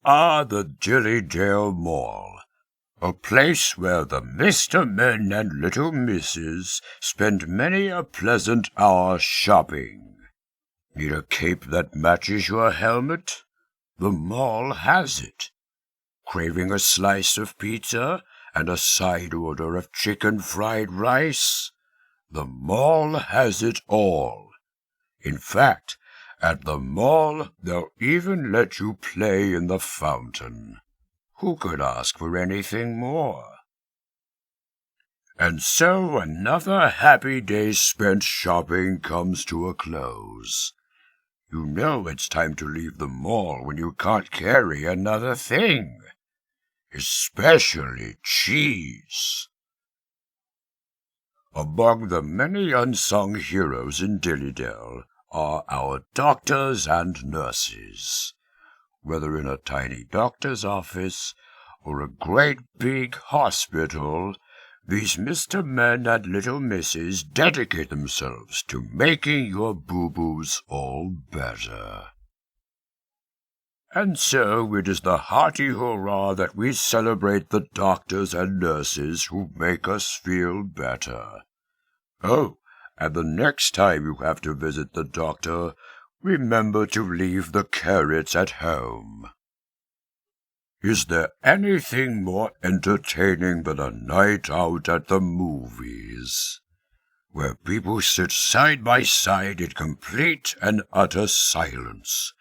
The Dillydale Mall, a place where the Mr. Men and Little Misses spend many a pleasant hour shopping. Need a cape that matches your helmet? The mall has it. Craving a slice of pizza and a side order of chicken fried rice? The mall has it all. In fact, at the mall, they'll even let you play in the fountain. Who could ask for anything more? And so another happy day spent shopping comes to a close. You know it's time to leave the mall when you can't carry another thing, especially cheese. Among the many unsung heroes in Dillydale are our doctors and nurses. Whether in a tiny doctor's office or a great big hospital, these Mr. Men and Little Misses dedicate themselves to making your boo-boos all better. And so it is the hearty hurrah that we celebrate the doctors and nurses who make us feel better. Oh, and the next time you have to visit the doctor, remember to leave the carrots at home. Is there anything more entertaining than a night out at the movies, where people sit side by side in complete and utter silence,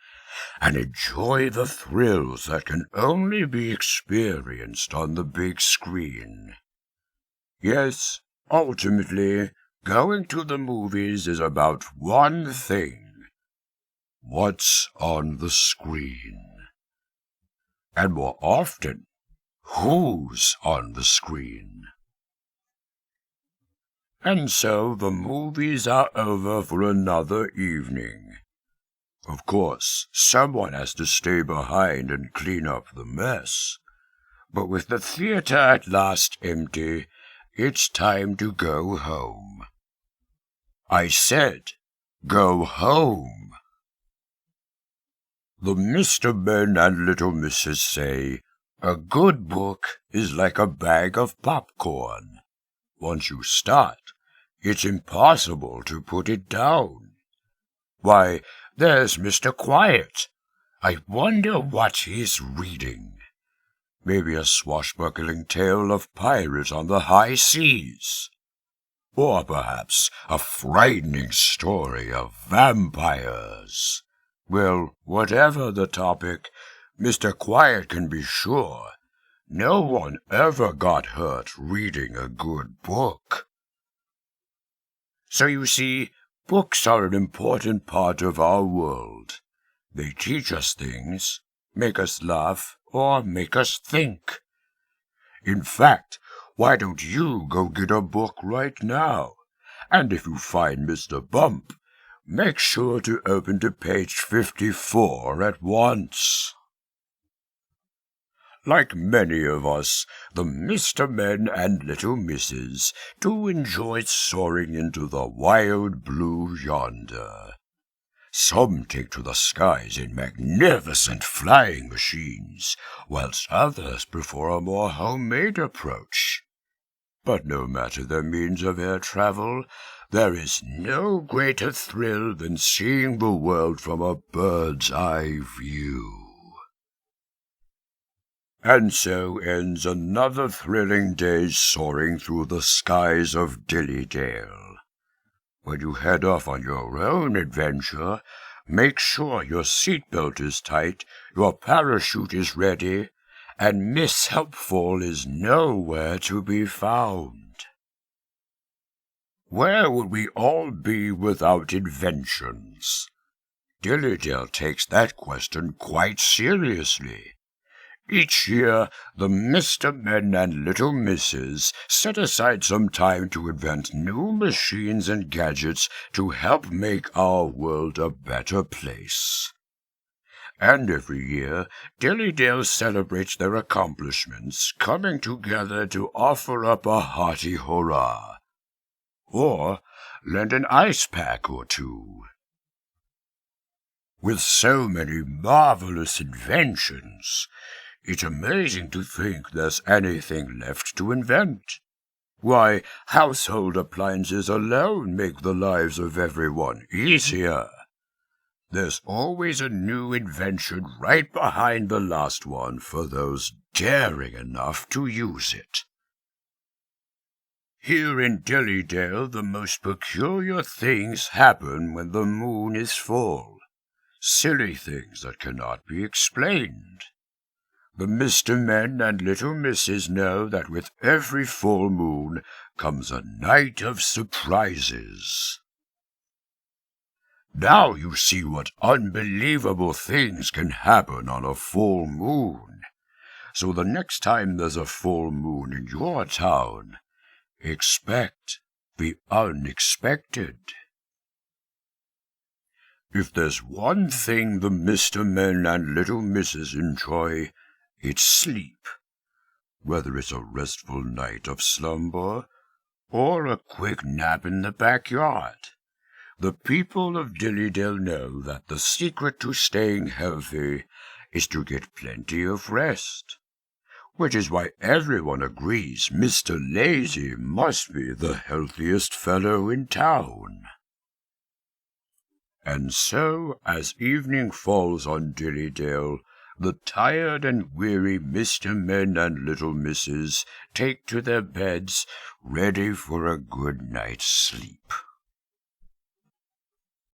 and enjoy the thrills that can only be experienced on the big screen? Yes, ultimately, going to the movies is about one thing: what's on the screen. And more often, who's on the screen. And so the movies are over for another evening. Of course, someone has to stay behind and clean up the mess. But with the theater at last empty, it's time to go home. I said, go home. The Mr. Men and Little Misses say, a good book is like a bag of popcorn. Once you start, it's impossible to put it down. Why, there's Mr. Quiet. I wonder what he's reading. Maybe a swashbuckling tale of pirates on the high seas. Or perhaps a frightening story of vampires. Well, whatever the topic, Mr. Quiet can be sure no one ever got hurt reading a good book. So you see, books are an important part of our world. They teach us things, make us laugh, or make us think. In fact, why don't you go get a book right now? And if you find Mr. Bump, make sure to open to page 54 at once. Like many of us, the Mr. Men and Little Misses do enjoy soaring into the wild blue yonder. Some take to the skies in magnificent flying machines, whilst others prefer a more homemade approach. But no matter their means of air travel, there is no greater thrill than seeing the world from a bird's-eye view. And so ends another thrilling day soaring through the skies of Dillydale. When you head off on your own adventure, make sure your seatbelt is tight, your parachute is ready, and Miss Helpful is nowhere to be found. Where would we all be without inventions? Dillydale takes that question quite seriously. Each year, the Mr. Men and Little Misses set aside some time to invent new machines and gadgets to help make our world a better place. And every year, Dillydale celebrates their accomplishments, coming together to offer up a hearty hurrah, or lend an ice pack or two. With so many marvelous inventions, it's amazing to think there's anything left to invent. Why, household appliances alone make the lives of everyone easier. There's always a new invention right behind the last one for those daring enough to use it. Here in Dillydale, the most peculiar things happen when the moon is full. Silly things that cannot be explained. The Mr. Men and Little Misses know that with every full moon comes a night of surprises. Now you see what unbelievable things can happen on a full moon. So the next time there's a full moon in your town, expect the unexpected. If there's one thing the Mr. Men and Little Misses enjoy, it's sleep, whether it's a restful night of slumber or a quick nap in the backyard. The people of Dillydale know that the secret to staying healthy is to get plenty of rest, which is why everyone agrees Mr. Lazy must be the healthiest fellow in town. And so, as evening falls on Dillydale, the tired and weary Mr. Men and Little Misses take to their beds, ready for a good night's sleep.